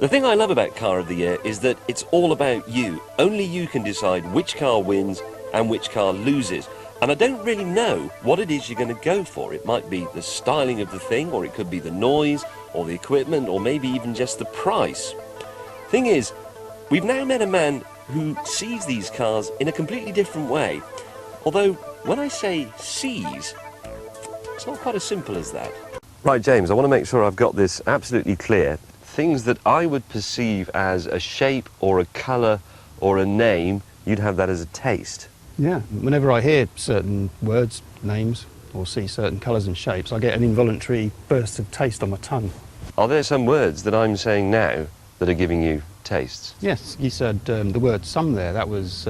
The thing I love about Car of the Year is that it's all about you. Only you can decide which car wins and which car loses. And I don't really know what it is you're going to go for. It might be the styling of the thing, or it could be the noise, or the equipment, or maybe even just the price. Thing is, we've now met a man who sees these cars in a completely different way. Although, when I say sees, it's not quite as simple as that. Right, James, I want to make sure I've got this absolutely clear. Things that I would perceive as a shape or a colour or a name, you'd have that as a taste. Yeah, whenever I hear certain words, names, or see certain colours and shapes, I get an involuntary burst of taste on my tongue. Are there some words that I'm saying now that are giving you tastes? Yes, you said the word some there, that was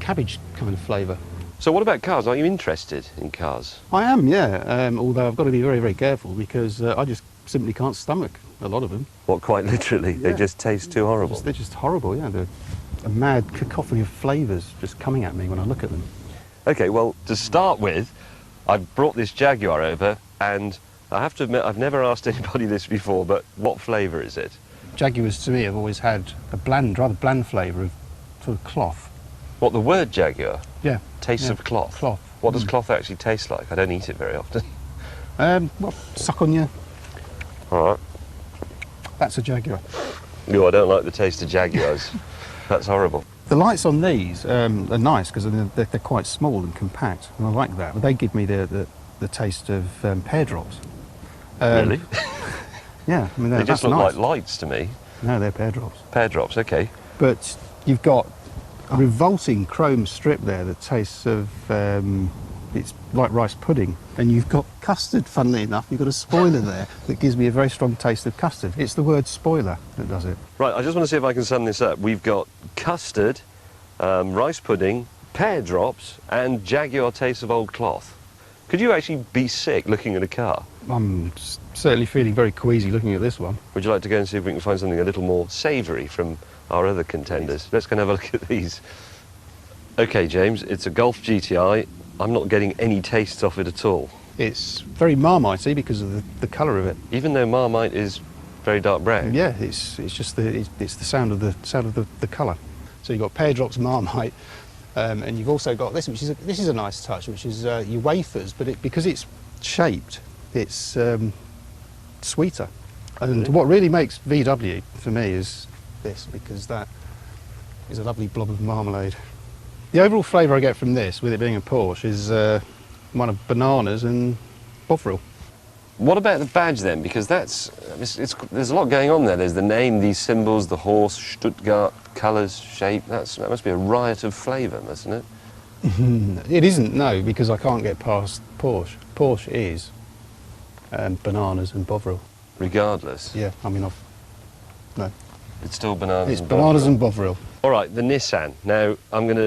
cabbage kind of flavour. So what about cars? Are you interested in cars? I am, yeah, although I've got to be very, very careful because I just simply can't stomach a lot of them. What, quite literally? Yeah. They just taste too horrible? They're just horrible, yeah. They're a mad cacophony of flavours just coming at me when I look at them. OK, well, to start with, I've brought this Jaguar over, and I have to admit, I've never asked anybody this before, but what flavour is it? Jaguars, to me, have always had a bland, rather bland flavour of sort of cloth. What, the word Jaguar? Yeah. Tastes yeah. of cloth? Cloth. What does cloth actually taste like? I don't eat it very often. Well, suck on you. All right. That's a Jaguar. No, I don't like the taste of Jaguars. That's horrible. The lights on these are nice because they're quite small and compact, and I like that. But they give me the taste of pear drops. Really? Yeah, I mean They just that's look nice. like lights to me. No, they're pear drops. Pear drops, OK. But you've got a revolting chrome strip there that tastes of it's like rice pudding, and you've got custard. Funnily enough, you've got a spoiler there that gives me a very strong taste of custard. It's the word spoiler that does it. Right, I just want to see if I can sum this up. We've got custard, rice pudding, pear drops, and Jaguar taste of old cloth. Could you actually be sick looking at a car? I'm certainly feeling very queasy looking at this one. Would you like to go and see if we can find something a little more savoury from our other contenders? Let's go and have a look at these. OK, James, it's a Golf GTI. I'm not getting any tastes off it at all. It's very Marmite-y because of the colour of it. Even though Marmite is very dark brown. Yeah, it's just it's the sound of the colour. So you've got pear drops, Marmite, and you've also got this, which is this is a nice touch, which is your wafers, but because it's shaped, it's sweeter. And what really makes VW for me is this, because that is a lovely blob of marmalade. The overall flavour I get from this, with it being a Porsche, is one of bananas and Bovril. What about the badge then? Because there's a lot going on there. There's the name, these symbols, the horse, Stuttgart, colours, shape. That must be a riot of flavour, mustn't it? It isn't, no, because I can't get past Porsche. Porsche is bananas and Bovril. Regardless. Yeah, I mean, no. It's still bananas. It's and bananas Bovril. and Bovril. All right, the Nissan. Now,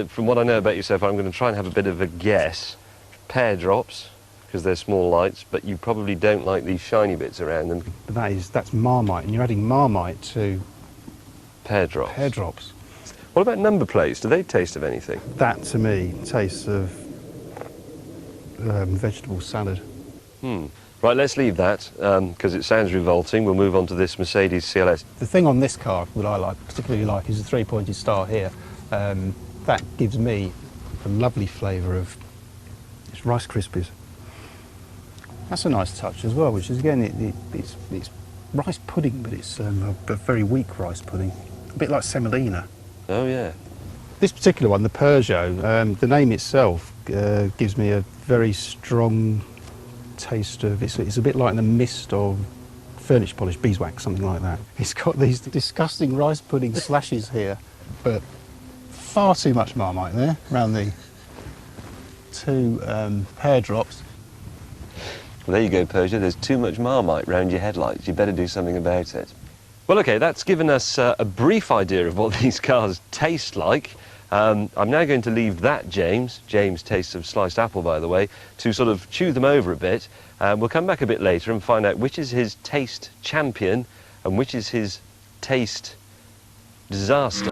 from what I know about you so far, I'm going to try and have a bit of a guess. Pear drops, because they're small lights, but you probably don't like these shiny bits around them. But that's Marmite, and you're adding Marmite to Pear drops. pear drops. What about number plates? Do they taste of anything? That, to me, tastes of vegetable salad. Right, let's leave that, because it sounds revolting. We'll move on to this Mercedes CLS. The thing on this car that I particularly like, is the three-pointed star here. That gives me a lovely flavour of Rice Krispies. That's a nice touch as well, which is, again, it's rice pudding, but it's a very weak rice pudding. A bit like semolina. Oh, yeah. This particular one, the Peugeot, the name itself gives me a very strong taste of, it's a bit like the mist of furniture polish, beeswax, something like that. It's got these disgusting rice pudding slashes here, but far too much Marmite there, around the two pear drops. Well, there you go, Peugeot. There's too much Marmite round your headlights. You better do something about it. Well, OK, that's given us a brief idea of what these cars taste like. I'm now going to leave that, James tastes of sliced apple, by the way, to sort of chew them over a bit. We'll come back a bit later and find out which is his taste champion and which is his taste disaster.